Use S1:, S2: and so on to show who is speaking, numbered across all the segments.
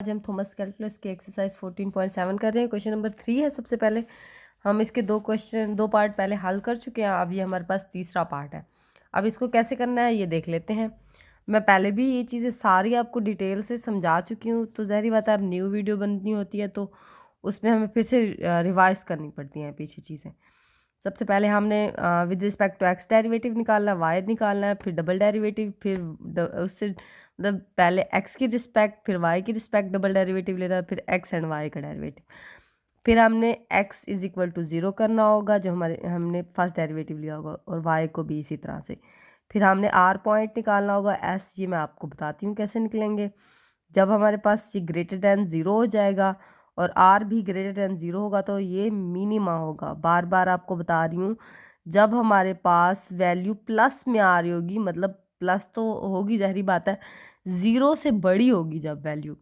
S1: आज हम Thomas calculus की एक्सरसाइज 14.7 कर रहे हैं। क्वेश्चन नंबर 3 है। सबसे पहले हम इसके दो पार्ट पहले हल कर चुके हैं। अब ये हमारे पास तीसरा पार्ट है। अब इसको कैसे करना है ये देख लेते हैं। मैं पहले भी ये चीज़ें सारी आपको डिटेल से समझा चुकी हूँ, तो ज़ाहिर बात है अब न्यू वीडियो बननी होती है तो उसमें हमें फिर से रिवाइज करनी पड़ती हैं पीछे चीज़ें। सबसे पहले हमने with respect to x derivative निकालना है, वाई निकालना है, फिर डबल डेरिवेटिव, फिर उससे मतलब पहले एक्स की रिस्पेक्ट, फिर वाई की रिस्पेक्ट डबल डेरिवेटिव लेना है, फिर एक्स एंड वाई का डेरिवेटिव। फिर हमने एक्स इज इक्वल टू 0 करना होगा जो हमने फर्स्ट डेरिवेटिव लिया होगा, और वाई को भी इसी तरह से। फिर हमने आर पॉइंट निकालना होगा, एस ये मैं आपको बताती हूँ कैसे निकलेंगे। जब हमारे पास ये ग्रेटर दैन 0 हो जाएगा और आर भी ग्रेटर दैन 0 होगा तो ये मिनिमा होगा। बार बार आपको बता रही हूँ, जब हमारे पास वैल्यू प्लस में आ रही होगी, मतलब प्लस तो होगी ज़ाहिर बात है, 0 से बड़ी होगी जब वैल्यू,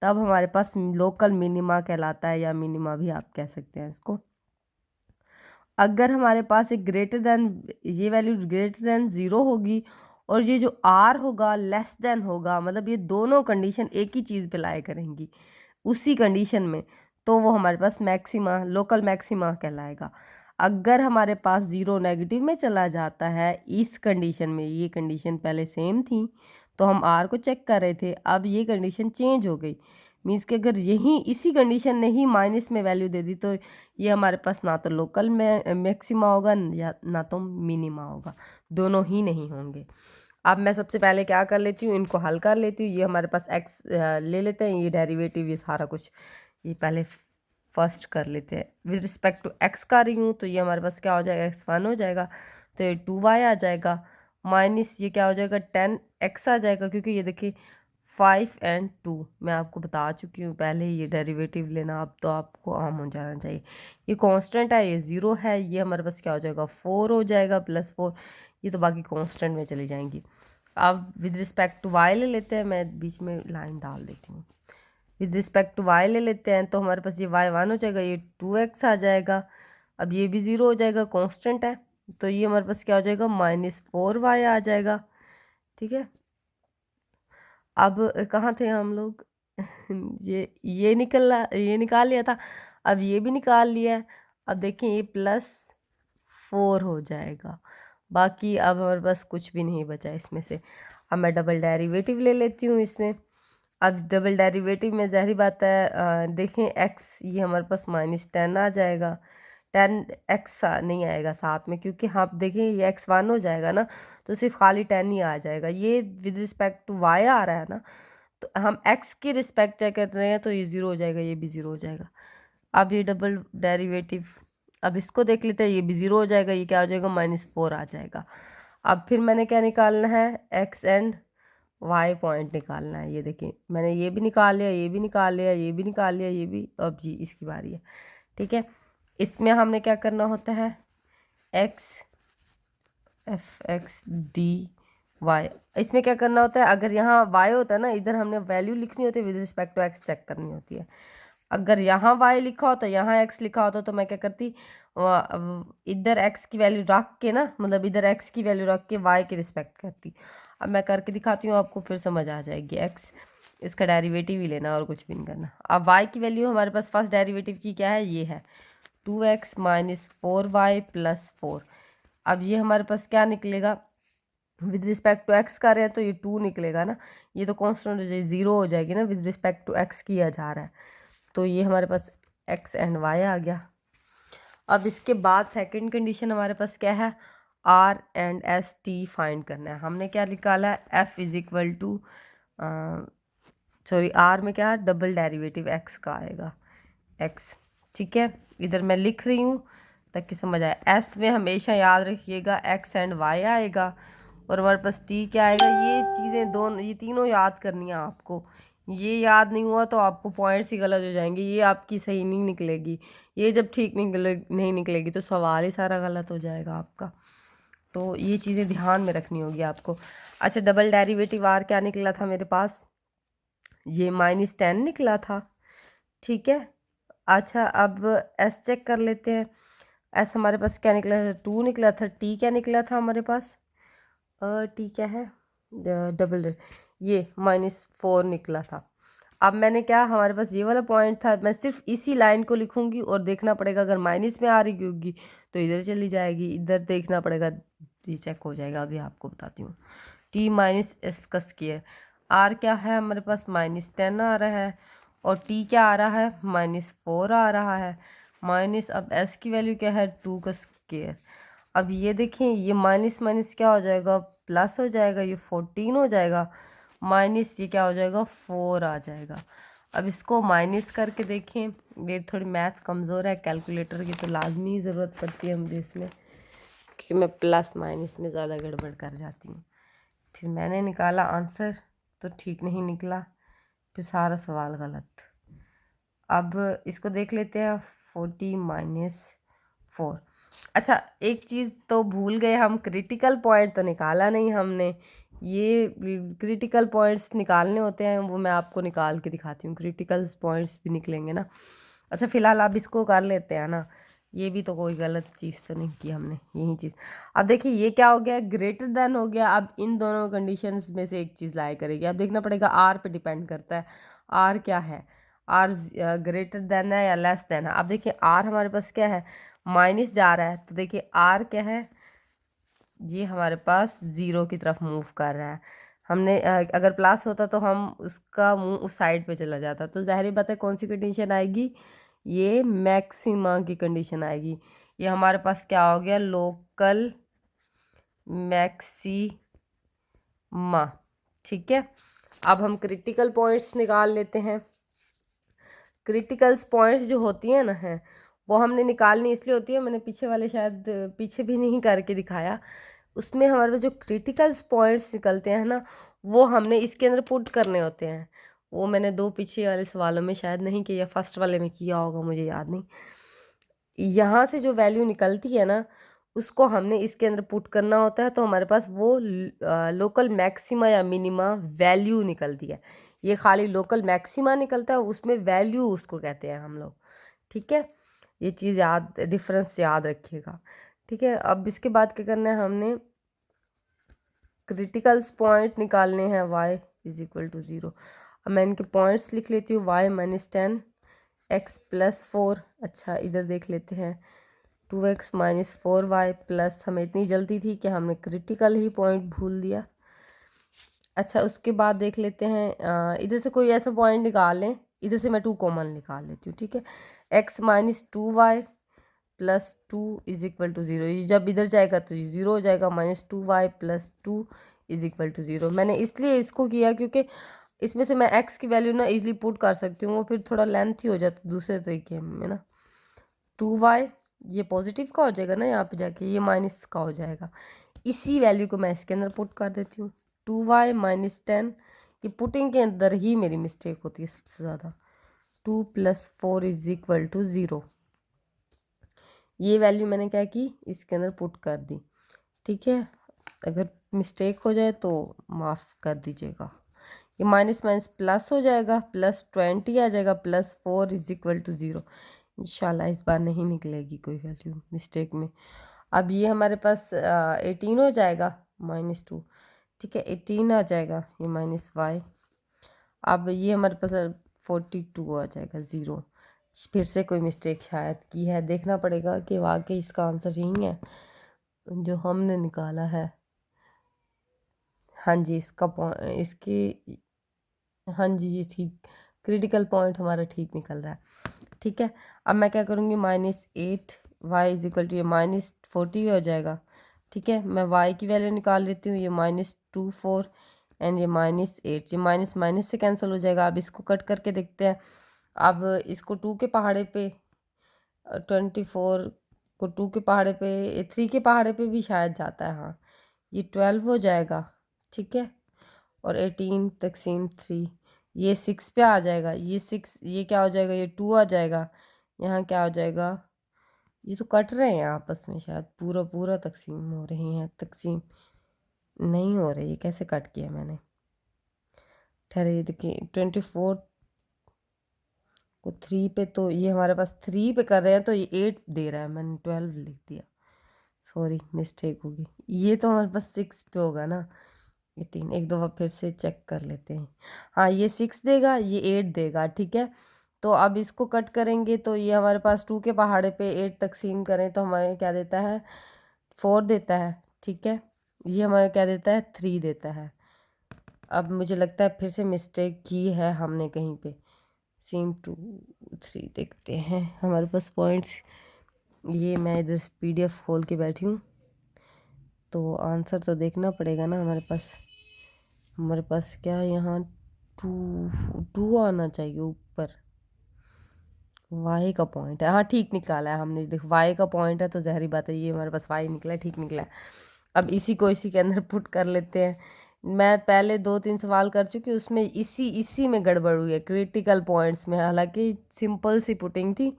S1: तब हमारे पास लोकल मिनिमा कहलाता है, या मिनिमा भी आप कह सकते हैं इसको। अगर हमारे पास एक ग्रेटर दैन, ये वैल्यू ग्रेटर दैन 0 होगी और ये जो आर होगा लेस देन होगा, मतलब ये दोनों कंडीशन एक ही चीज़ पे लाए करेंगी उसी कंडीशन में, तो वो हमारे पास मैक्सिमा, लोकल मैक्सिमा कहलाएगा। अगर हमारे पास 0 नेगेटिव में चला जाता है इस कंडीशन में, ये कंडीशन पहले सेम थी तो हम आर को चेक कर रहे थे, अब ये कंडीशन चेंज हो गई, मीन्स कि अगर यही इसी कंडीशन ने ही माइनस में वैल्यू दे दी तो ये हमारे पास ना तो लोकल में मैक्सिमा होगा या ना तो मिनिमा होगा, दोनों ही नहीं होंगे। अब मैं सबसे पहले क्या कर लेती हूँ, इनको हल कर लेती हूँ। ये हमारे पास एक्स ले लेते हैं, ये डेरिवेटिव ये सारा कुछ ये पहले फर्स्ट कर लेते हैं। विद रिस्पेक्ट टू एक्स कर रही हूँ तो ये हमारे पास क्या हो जाएगा, x1 हो जाएगा, तो ये 2y आ जाएगा, माइनस ये क्या हो जाएगा 10x आ जाएगा, क्योंकि ये देखिए 5 एंड 2 मैं आपको बता चुकी हूँ पहले, ये डेरिवेटिव लेना अब तो आपको आम हो जाना चाहिए। ये कांस्टेंट है, ये 0 है, ये हमारे पास क्या हो जाएगा 4 हो जाएगा, +4, ये तो बाकी कांस्टेंट में चली जाएंगी। अब विद रिस्पेक्ट टू y ले लेते हैं, मैं बीच में लाइन डाल देती हूँ। विद रिस्पेक्ट टू y ले लेते हैं तो हमारे पास ये y1 हो जाएगा, ये 2x आ जाएगा, अब ये भी 0 हो जाएगा, कांस्टेंट है, तो ये हमारे पास क्या हो जाएगा -4y आ जाएगा। ठीक है, अब कहाँ थे हम लोग ये निकाल लिया था, अब ये भी निकाल लिया है। अब देखें ये +4 हो जाएगा, बाकी अब हमारे पास कुछ भी नहीं बचा इसमें से। अब मैं डबल डेरिवेटिव ले लेती हूँ इसमें। अब डबल डेरिवेटिव में ज़ाहिर बात है देखें x ये हमारे पास -10 आ जाएगा, 10x नहीं आएगा साथ में, क्योंकि हाँ देखें ये x1 हो जाएगा ना, तो सिर्फ खाली 10 ही आ जाएगा। ये विद रिस्पेक्ट टू y आ रहा है ना, तो हम x की रिस्पेक्ट चेक कर रहे हैं तो ये 0 हो जाएगा, ये भी 0 हो जाएगा। अब ये डबल डेरिवेटिव, अब इसको देख लेते हैं, ये भी 0 हो जाएगा, ये क्या हो जाएगा -4 आ जाएगा। अब फिर मैंने क्या निकालना है, x एंड y पॉइंट निकालना है। ये देखिए मैंने ये भी निकाल लिया, ये भी निकाल लिया, ये भी निकाल लिया, ये भी, अब जी इसकी बारी है। ठीक है, इसमें हमने क्या करना होता है, x f(x)dy, इसमें क्या करना होता है, अगर यहाँ y होता है ना, इधर हमने वैल्यू लिखनी होती है, with respect to x check करनी होती है। अगर यहाँ y लिखा होता, यहाँ x लिखा होता, तो मैं क्या करती, इधर x की वैल्यू रख के ना, मतलब इधर x की वैल्यू रख के y की रिस्पेक्ट करती। अब मैं करके दिखाती हूँ आपको, फिर समझ आ जाएगी। x इसका डेरिवेटिव ही लेना और कुछ भी नहीं करना। अब y की वैल्यू हमारे पास फर्स्ट डेरिवेटिव की क्या है, ये है 2x - 4y + 4। अब ये हमारे पास क्या निकलेगा, विद रिस्पेक्ट टू x कर रहे हैं तो ये 2 निकलेगा ना, ये तो कांस्टेंट हो जाएगी, 0 हो जाएगी ना, विद रिस्पेक्ट टू x किया जा रहा है, तो ये हमारे पास x एंड y आ गया। अब इसके बाद सेकंड कंडीशन हमारे पास क्या है, r and s t find करना है। हमने क्या निकाला है, f is equal to sorry r में क्या है, डबल डेरिवेटिव x का आएगा, x। ठीक है, इधर मैं लिख रही हूँ ताकि समझ आए। s में हमेशा याद रखिएगा x एंड y आएगा, और हमारे पास t क्या आएगा। ये चीज़ें दोनों, ये तीनों याद करनी है आपको। ये याद नहीं हुआ तो आपको पॉइंट्स ही गलत हो जाएंगे, ये आपकी सही नहीं निकलेगी। ये जब ठीक नहीं निकलेगी तो सवाल ही सारा गलत हो जाएगा आपका, तो ये चीज़ें ध्यान में रखनी होगी आपको। अच्छा, डबल डेरिवेटिव आर क्या निकला था मेरे पास, ये -10 निकला था। ठीक है, अच्छा अब एस चेक कर लेते हैं। एस हमारे पास क्या निकला था, 2 निकला था। टी क्या निकला था हमारे पास, टी क्या है, डबल ये -4 निकला था। अब मैंने क्या, हमारे पास ये वाला पॉइंट था, मैं सिर्फ इसी लाइन को लिखूंगी और देखना पड़ेगा अगर माइनस में आ रही होगी तो इधर चली जाएगी, इधर देखना पड़ेगा, ये चेक हो जाएगा। अभी आपको बताती हूँ। टी माइनस एस का स्क्वायर, आर क्या है हमारे पास -10 आ रहा है, और टी क्या आ रहा है -4 आ रहा है, माइनस अब एस की वैल्यू क्या है 2 का स्क्वायर। अब ये देखें, ये माइनस माइनस क्या हो जाएगा, प्लस हो जाएगा, ये 14 हो जाएगा, माइनस ये क्या हो जाएगा 4 आ जाएगा। अब इसको माइनस करके देखें, मेरी थोड़ी मैथ कमज़ोर है, कैलकुलेटर की तो लाजमी ज़रूरत पड़ती है मुझे इसमें, क्योंकि मैं प्लस माइनस में ज़्यादा गड़बड़ कर जाती हूँ। फिर मैंने निकाला आंसर तो ठीक नहीं निकला, फिर सारा सवाल गलत। अब इसको देख लेते हैं, 40 - 4। अच्छा, एक चीज़ तो भूल गए हम, क्रिटिकल पॉइंट तो निकाला नहीं हमने। ये क्रिटिकल पॉइंट्स निकालने होते हैं, वो मैं आपको निकाल के दिखाती हूँ, क्रिटिकल पॉइंट्स भी निकलेंगे ना। अच्छा, फ़िलहाल अब इसको कर लेते हैं ना, ये भी तो कोई गलत चीज़ तो नहीं की हमने, यही चीज़। अब देखिए ये क्या हो गया, ग्रेटर देन हो गया। अब इन दोनों कंडीशंस में से एक चीज़ लाया करेगी। अब देखना पड़ेगा, आर पे डिपेंड करता है, आर क्या है, आर ग्रेटर देन है या लेस देन है। अब देखिए आर हमारे पास क्या है, माइनस जा रहा है, तो देखिए आर क्या है, ये हमारे पास ज़ीरो की तरफ मूव कर रहा है। हमने अगर प्लस होता तो हम उसका मुंह उस साइड पे चला जाता, तो ज़ाहिर बात है कौन सी कंडीशन आएगी, ये मैक्सिमा की कंडीशन आएगी। ये हमारे पास क्या हो गया, लोकल मैक्सिमा। ठीक है, अब हम क्रिटिकल पॉइंट्स निकाल लेते हैं। क्रिटिकल्स पॉइंट्स जो होती हैं ना, है वो हमने निकालनी इसलिए होती है, मैंने पीछे वाले शायद पीछे भी नहीं करके दिखाया, उसमें हमारे पास जो क्रिटिकल्स पॉइंट्स निकलते हैं ना, वो हमने इसके अंदर पुट करने होते हैं। वो मैंने 2 पीछे वाले सवालों में शायद नहीं किया, फर्स्ट वाले में किया होगा, मुझे याद नहीं। यहाँ से जो वैल्यू निकलती है ना, उसको हमने इसके अंदर पुट करना होता है, तो हमारे पास वो लोकल मैक्सिमा या मिनिमा वैल्यू निकलती है। ये खाली लोकल मैक्सिमा निकलता है, उसमें वैल्यू उसको कहते हैं हम लोग। ठीक है, ये चीज़ याद, डिफरेंस याद रखिएगा। ठीक है, अब इसके बाद क्या करना है, हमने क्रिटिकल्स पॉइंट निकालने हैं, y = 0। अब मैं इनके पॉइंट्स लिख लेती हूँ, y - 10 x + 4। अच्छा, इधर देख लेते हैं, 2x - 4y प्लस, हमें इतनी जल्दी थी कि हमने क्रिटिकल ही पॉइंट भूल दिया। अच्छा, उसके बाद देख लेते हैं, इधर से कोई ऐसा पॉइंट निकाल लें, इधर से मैं 2 कॉमन निकाल लेती हूँ। ठीक है, x - 2y + 2 = 0। ये जब इधर जाएगा तो ये 0 हो जाएगा, -2y + 2 = 0। मैंने इसलिए इसको किया क्योंकि इसमें से मैं x की वैल्यू ना ईजिली पुट कर सकती हूँ, वो फिर थोड़ा लेंथी हो जाता दूसरे तरीके में ना। 2y ये पॉजिटिव का हो जाएगा ना, यहाँ पे जाके ये माइनस का हो जाएगा, इसी वैल्यू को मैं इसके अंदर पुट कर देती हूँ। 2y - 10, ये पुटिंग के अंदर ही मेरी मिस्टेक होती है सबसे ज़्यादा। 2 + 4 = 0। ये वैल्यू मैंने क्या की, इसके अंदर पुट कर दी। ठीक है, अगर मिस्टेक हो जाए तो माफ़ कर दीजिएगा। ये माइनस माइनस प्लस हो जाएगा, +20 आ जाएगा, +4 = 0। इंशाल्लाह इस बार नहीं निकलेगी कोई वैल्यू मिस्टेक में। अब ये हमारे पास 18 हो जाएगा, -2। ठीक है, 18 आ जाएगा, ये -y। अब ये हमारे पास 42 आ जाएगा, 0। फिर से कोई मिस्टेक शायद की है, देखना पड़ेगा कि वाकई इसका आंसर यही है जो हमने निकाला है। हाँ जी, इसकी हाँ जी, ये ठीक, क्रिटिकल पॉइंट हमारा ठीक निकल रहा है। ठीक है, अब मैं क्या करूँगी, -8 y = ये -40 हो जाएगा। ठीक है, मैं y की वैल्यू निकाल लेती हूँ, ये -24 एंड ये -8, ये माइनस माइनस से कैंसिल हो जाएगा। अब इसको कट करके देखते हैं। अब इसको 2 के पहाड़े पे 24 को 2 के पहाड़े पे 3 के पहाड़े पे भी शायद जाता है, हाँ, ये 12 हो जाएगा। ठीक है, और 18 तकसीम 3, ये 6 पे आ जाएगा, ये 6, ये क्या हो जाएगा, ये 2 आ जाएगा, यहाँ क्या हो जाएगा, ये तो कट रहे हैं आपस में, शायद पूरा पूरा तकसीम हो रही हैं, तकसीम नहीं हो रही, ये कैसे कट किया मैंने, ठहरे, ये देखिए 24 को 3 पे, तो ये हमारे पास 3 पे कर रहे हैं, तो ये 8 दे रहा है, मैंने 12 लिख दिया, सॉरी मिस्टेक होगी, ये तो हमारे पास 6 पे होगा ना, 18 एक दफ़ा फिर से चेक कर लेते हैं। हाँ, ये 6 देगा, ये 8 देगा, ठीक है। तो अब इसको कट करेंगे तो ये हमारे पास 2 के पहाड़े पे 8 तकसीम करें तो हमें क्या देता है, 4 देता है, ठीक है। ये हमें क्या देता है, 3 देता है। अब मुझे लगता है फिर से मिस्टेक की है हमने कहीं पे। सेम 2 3 देखते हैं हमारे पास पॉइंट्स। ये मैं इधर PDF खोल के बैठी हूँ तो आंसर तो देखना पड़ेगा ना हमारे पास क्या यहाँ 2 आना चाहिए ऊपर। वाई का पॉइंट है, हाँ ठीक निकाला है हमने, देखो वाई का पॉइंट है तो ज़ाहिर बात है ये हमारे पास वाई निकला है, ठीक निकला है। अब इसी को इसी के अंदर पुट कर लेते हैं। मैं पहले 2-3 सवाल कर चुकी हूँ, उसमें इसी में गड़बड़ हुई है, क्रिटिकल पॉइंट्स में। हालांकि सिंपल सी पुटिंग थी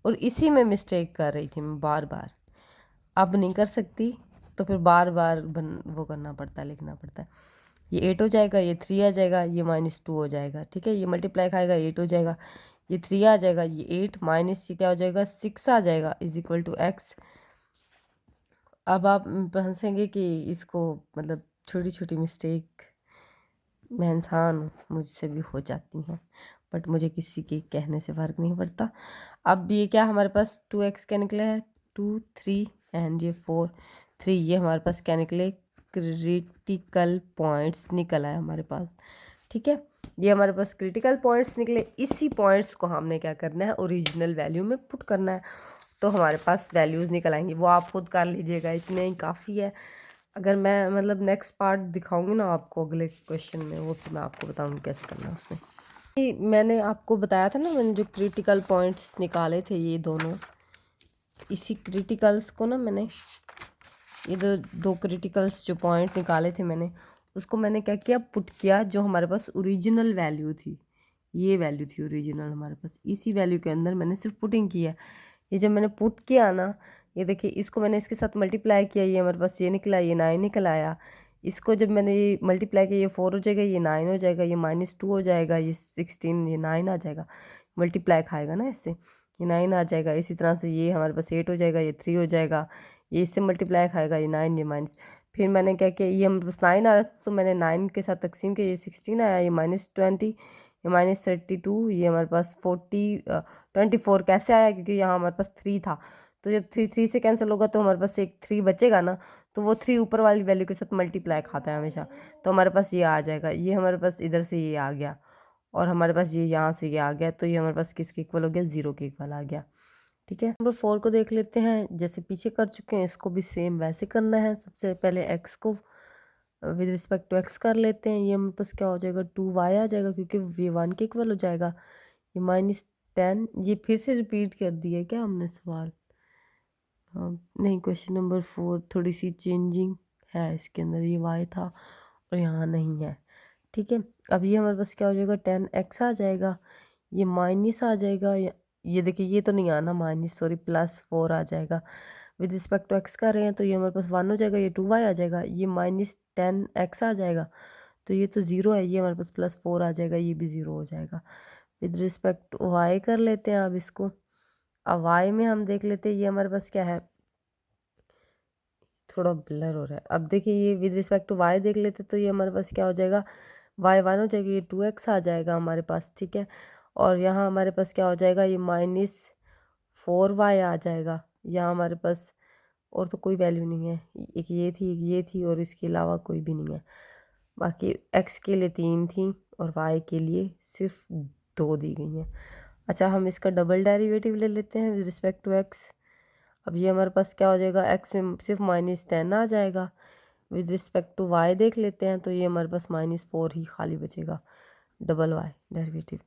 S1: और इसी में मिस्टेक कर रही थी मैं बार बार। अब नहीं कर सकती तो फिर बार बार वो करना पड़ता है, लिखना पड़ता है। ये 8 हो जाएगा, ये 3 आ जाएगा, ये -2 हो जाएगा, ठीक है। ये मल्टीप्लाई खाएगा, 8 हो जाएगा, ये 3 आ जाएगा, ये 8 माइनस ये क्या हो जाएगा, 6 आ जाएगा, इज इक्वल टू x। अब आप हंसेंगे कि इसको मतलब छोटी छोटी मिस्टेक, मैं इंसान हूँ, मुझसे भी हो जाती हैं, बट मुझे किसी के कहने से फ़र्क नहीं पड़ता। अब ये क्या हमारे पास 2x क्या निकला है, 2 3 एंड ये 4 3, ये हमारे पास क्या निकले, क्रिटिकल पॉइंट्स निकल आए हमारे पास, ठीक है। ये हमारे पास क्रिटिकल पॉइंट्स निकले। इसी पॉइंट्स को हमने क्या करना है, ओरिजिनल वैल्यू में पुट करना है तो हमारे पास वैल्यूज़ निकल आएंगी। वो आप खुद कर लीजिएगा, इतने ही काफ़ी है। अगर मैं मतलब नेक्स्ट पार्ट दिखाऊंगी ना आपको अगले क्वेश्चन में, वो तो मैं आपको बताऊंगी कैसे करना है उसमें। मैंने आपको बताया था ना, मैंने जो क्रिटिकल पॉइंट्स निकाले थे ये दोनों, इसी क्रिटिकल्स को ना मैंने ये दो क्रिटिकल्स जो पॉइंट निकाले थे मैंने, उसको मैंने क्या किया, पुट किया जो हमारे पास ओरिजिनल वैल्यू थी। ये वैल्यू थी ओरिजिनल हमारे पास, इसी वैल्यू के अंदर मैंने सिर्फ पुटिंग किया। ये जब मैंने पुट किया ना, ये देखिए इसको मैंने इसके साथ मल्टीप्लाई किया, ये हमारे पास ये निकला, ये 9 निकल आया। इसको जब मैंने ये मल्टीप्लाई किया, ये 4 हो जाएगा, ये 9 हो जाएगा, ये -2 हो जाएगा, ये 16, ये 9 आ जाएगा। मल्टीप्लाई खाएगा ना इससे, ये 9 आ जाएगा। इसी तरह से ये हमारे पास 8 हो जाएगा, ये 3 हो जाएगा, ये इससे मल्टीप्लाई खाएगा, ये 9, ये माइनस। फिर मैंने क्या किया, ये हमारे पास 9 आ रहा था तो मैंने 9 के साथ तकसीम किया, ये 16 आया, ये -20, ये -32, ये हमारे पास 24 कैसे आया, क्योंकि यहाँ हमारे पास 3 था। तो जब 3 से कैंसिल होगा तो हमारे पास एक 3 बचेगा ना, तो वो 3 ऊपर वाली वैल्यू के साथ मल्टीप्लाई खाता है हमेशा, तो हमारे पास ये आ जाएगा। ये हमारे पास इधर से ये आ गया और हमारे पास ये यहाँ से ये आ गया, तो ये हमारे पास किसके इक्वल हो गया, 0 के इक्वल आ गया, ठीक है। नंबर 4 को देख लेते हैं। जैसे पीछे कर चुके हैं, इसको भी सेम वैसे करना है। सबसे पहले x को विद रिस्पेक्ट टू x कर लेते हैं। ये हमारे पास क्या हो जाएगा, 2y आ जाएगा, क्योंकि ये 1 के इक्वल हो जाएगा। ये -10, ये फिर से रिपीट कर दिया क्या हमने सवाल, हाँ नहीं, क्वेश्चन नंबर 4 थोड़ी सी चेंजिंग है इसके अंदर, ये y था और यहाँ नहीं है, ठीक है। अब ये हमारे पास क्या हो जाएगा, 10x आ जाएगा, ये माइनस आ जाएगा, ये देखिए ये तो नहीं आना माइनस, सॉरी, +4 आ जाएगा। विद रिस्पेक्ट टू x कर रहे हैं तो ये हमारे पास 1 हो जाएगा, ये 2y आ जाएगा, ये -10x आ जाएगा, तो ये तो 0 है, ये हमारे पास +4 आ जाएगा, ये भी 0 हो जाएगा। विद रिस्पेक्ट टू y कर लेते हैं अब इसको। अब y में हम देख लेते हैं, ये हमारे पास क्या है, थोड़ा ब्लर हो रहा है। अब देखिए ये विद रिस्पेक्ट टू y देख लेते तो ये हमारे पास क्या हो जाएगा, y 1 हो जाएगा, ये 2x आ जाएगा हमारे पास, ठीक है। और यहाँ हमारे पास क्या हो जाएगा, ये -4y आ जाएगा। यहाँ हमारे पास और तो कोई वैल्यू नहीं है, एक ये थी और इसके अलावा कोई भी नहीं है। बाकी x के लिए 3 थी और y के लिए सिर्फ 2 दी गई हैं। अच्छा, हम इसका डबल डेरिवेटिव ले लेते हैं विद रिस्पेक्ट टू x। अब ये हमारे पास क्या हो जाएगा, x में सिर्फ -10 आ जाएगा। विद रिस्पेक्ट टू y देख लेते हैं तो ये हमारे पास -4 ही खाली बचेगा, डबल y डेरिवेटिव।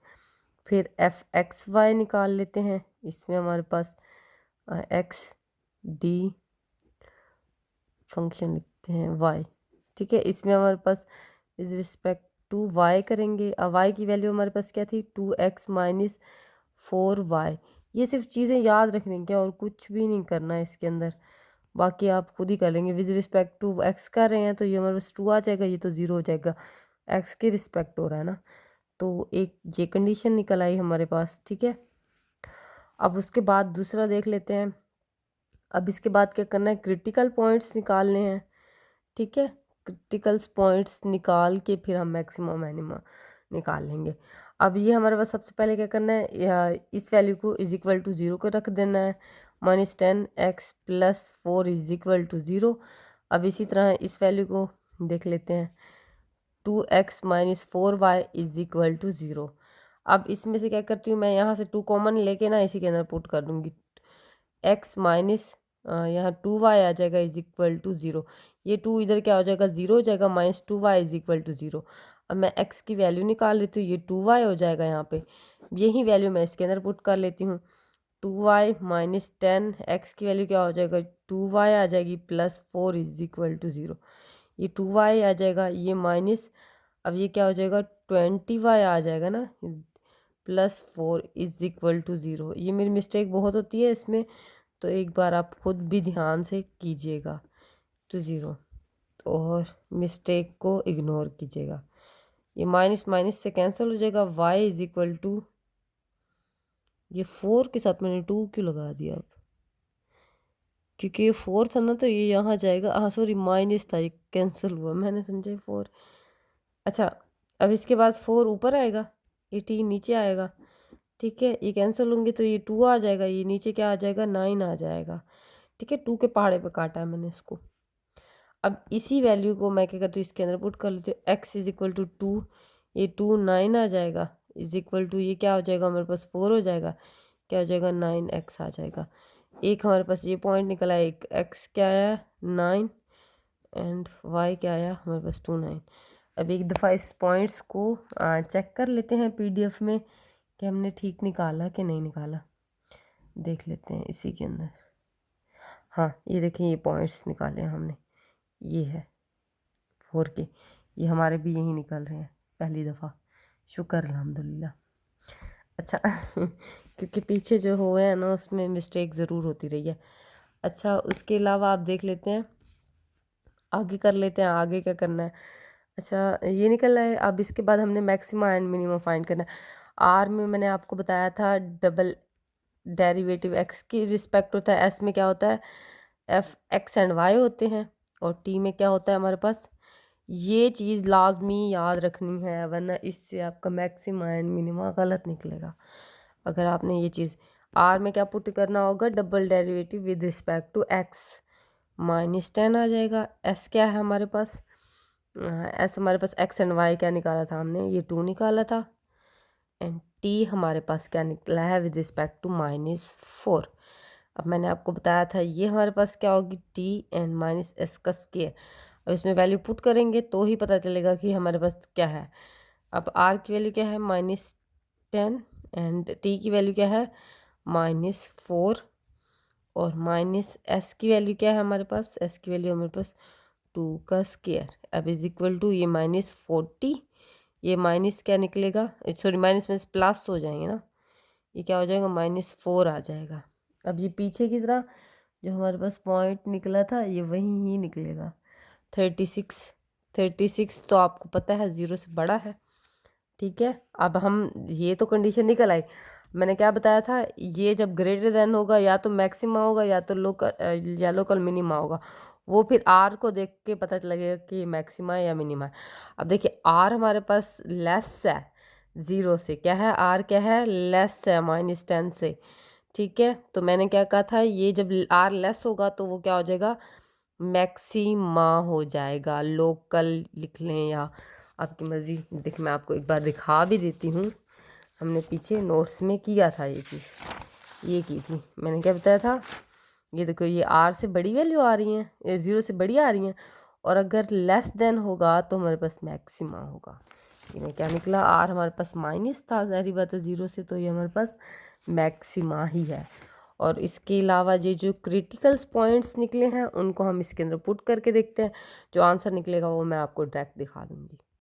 S1: फिर f(x,y) निकाल लेते हैं। इसमें हमारे पास x d फंक्शन लिखते हैं y, ठीक है। इसमें हमारे पास विद रिस्पेक्ट टू y करेंगे। अब y की वैल्यू हमारे पास क्या थी, 2x - 4y। ये सिर्फ चीज़ें याद रखने की और कुछ भी नहीं करना है इसके अंदर, बाकी आप खुद ही कर लेंगे। विद रिस्पेक्ट टू x कर रहे हैं तो ये हमारे पास 2 आ जाएगा, ये तो 0 हो जाएगा, x के रिस्पेक्ट हो रहा है ना, तो एक ये कंडीशन निकल आई हमारे पास, ठीक है। अब उसके बाद दूसरा देख लेते हैं। अब इसके बाद क्या करना है, क्रिटिकल पॉइंट्स निकालने हैं, ठीक है। क्रिटिकल्स पॉइंट्स निकाल के फिर हम मैक्सिमम मिनिमम निकाल लेंगे। अब ये हमारे पास सबसे पहले क्या करना है, इस वैल्यू को इज इक्वल टू 0 को रख देना है। -10x + 4 is equal to 0। अब इसी तरह इस वैल्यू को देख लेते हैं, 2x - 4y is equal to 0। अब इसमें से क्या करती हूँ मैं, यहाँ से 2 कॉमन लेके ना इसी के अंदर पुट कर दूँगी। x माइनस यहाँ 2y आ जाएगा इज इक्वल टू 0। ये 2 इधर क्या हो जाएगा, 0 हो जाएगा, -2y इज इक्वल टू 0। अब मैं x की वैल्यू निकाल लेती हूँ, ये 2y हो जाएगा यहाँ पे। यही वैल्यू मैं इसके अंदर पुट कर लेती हूँ। 2y - 10, x की वैल्यू क्या हो जाएगा, 2y आ जाएगी, +4 इज इक्वल टू 0। ये 2y आ जाएगा, ये माइनस, अब ये क्या हो जाएगा, 20y आ जाएगा ना, +4 इज इक्वल टू 0। ये मेरी मिस्टेक बहुत होती है इसमें, तो एक बार आप खुद भी ध्यान से कीजिएगा, टू 0, और मिस्टेक को इग्नोर कीजिएगा। ये माइनस माइनस से कैंसिल हो जाएगा। y इज इक्वल टू, ये 4 के साथ मैंने 2 क्यों लगा दिया, अब क्योंकि ये 4 था ना, तो ये यहाँ जाएगा, हाँ सॉरी माइनस था, ये कैंसिल हुआ, मैंने समझा 4। अच्छा, अब इसके बाद 4 ऊपर आएगा, 18 नीचे आएगा, ठीक है, ये कैंसिल होंगे तो ये 2 आ जाएगा, ये नीचे क्या आ जाएगा, 9 आ जाएगा, ठीक है। 2 के पहाड़े पे काटा है मैंने इसको। अब इसी वैल्यू को मैं क्या करती हूँ, इसके अंदर पुट कर लेती हूँ, x इज इक्वल टू 2, ये 2 9 आ जाएगा, इज इक्वल टू ये क्या हो जाएगा हमारे पास, 4 हो जाएगा, क्या हो जाएगा, 9x आ जाएगा। एक हमारे पास ये पॉइंट निकला है, एक x क्या आया 9 एंड y क्या आया हमारे पास 2 9। अब एक दफ़ा इस पॉइंट्स को चेक कर लेते हैं पीडीएफ में कि हमने ठीक निकाला कि नहीं निकाला, देख लेते हैं इसी के अंदर। हाँ, ये देखें, ये पॉइंट्स निकाले हमने, ये है 4 के, ये हमारे भी यही निकल रहे हैं पहली दफ़ा, शुक्र अल्हम्दुलिल्लाह। अच्छा क्योंकि पीछे जो हुए हैं ना उसमें मिस्टेक ज़रूर होती रही है। अच्छा, उसके अलावा आप देख लेते हैं, आगे कर लेते हैं, आगे क्या करना है। अच्छा, ये निकल रहा है। अब इसके बाद हमने मैक्सिमा एंड मिनिमम फाइंड करना है। आर में मैंने आपको बताया था डबल डेरिवेटिव एक्स की रिस्पेक्ट होता है, एस में क्या होता है, एफ एक्स एंड वाई होते हैं, और टी में क्या होता है हमारे पास। ये चीज़ लाजमी याद रखनी है, वरना इससे आपका मैक्सिमा एंड मिनिमा गलत निकलेगा। अगर आपने ये चीज़, आर में क्या पुट करना होगा, double derivative with respect to x, -10 आ जाएगा। एस क्या है हमारे पास, एस हमारे पास एक्स एंड वाई क्या निकाला था हमने, ये 2 निकाला था, एंड टी हमारे पास क्या निकला है विद रिस्पेक्ट टू -4। अब मैंने आपको बताया था ये हमारे पास क्या होगी, टी एंड -s का स्क्वायर। अब इसमें वैल्यू पुट करेंगे तो ही पता चलेगा कि हमारे पास क्या है। अब आर की वैल्यू क्या है, -10, एंड टी की वैल्यू क्या है, -4, और -s की वैल्यू क्या है हमारे पास, s की वैल्यू हमारे पास 2 का स्क्वायर। अब इज इक्वल टू ये -40, ये माइनस क्या निकलेगा, सॉरी माइनस में प्लस हो जाएंगे ना, ये क्या हो जाएगा, -4 आ जाएगा। अब ये पीछे की तरह जो हमारे पास पॉइंट निकला था ये वही ही निकलेगा, 36 तो आपको पता है 0 से बड़ा है, ठीक है। अब हम ये तो कंडीशन निकल आई, मैंने क्या बताया था, ये जब ग्रेटर देन होगा या तो मैक्सिमा होगा या तो लोकल मिनिमा होगा, वो फिर आर को देख के पता लगेगा कि मैक्सिमा है या मिनिमा है। अब देखिए आर हमारे पास लेस है 0 से, क्या है आर, क्या है लेस है -10 से, ठीक है। तो मैंने क्या कहा था, ये जब आर लेस होगा तो वो क्या हो जाएगा, मैक्सिमा हो जाएगा, लोकल लिख लें या आपकी मर्ज़ी। देखिए मैं आपको एक बार दिखा भी देती हूँ, हमने पीछे नोट्स में किया था ये चीज़, ये की थी मैंने, क्या बताया था, ये देखो ये आर से बड़ी वैल्यू आ रही हैं, ये 0 से बड़ी आ रही हैं, और अगर लेस देन होगा तो हमारे पास मैक्सिमा होगा। ये क्या निकला, आर हमारे पास माइनस था, ज़ाहिर बात है 0 से, तो ये हमारे पास मैक्सिमा ही है। और इसके अलावा ये जो क्रिटिकल्स पॉइंट्स निकले हैं उनको हम इसके अंदर पुट करके देखते हैं, जो आंसर निकलेगा वो मैं आपको डायरेक्ट दिखा दूँगी।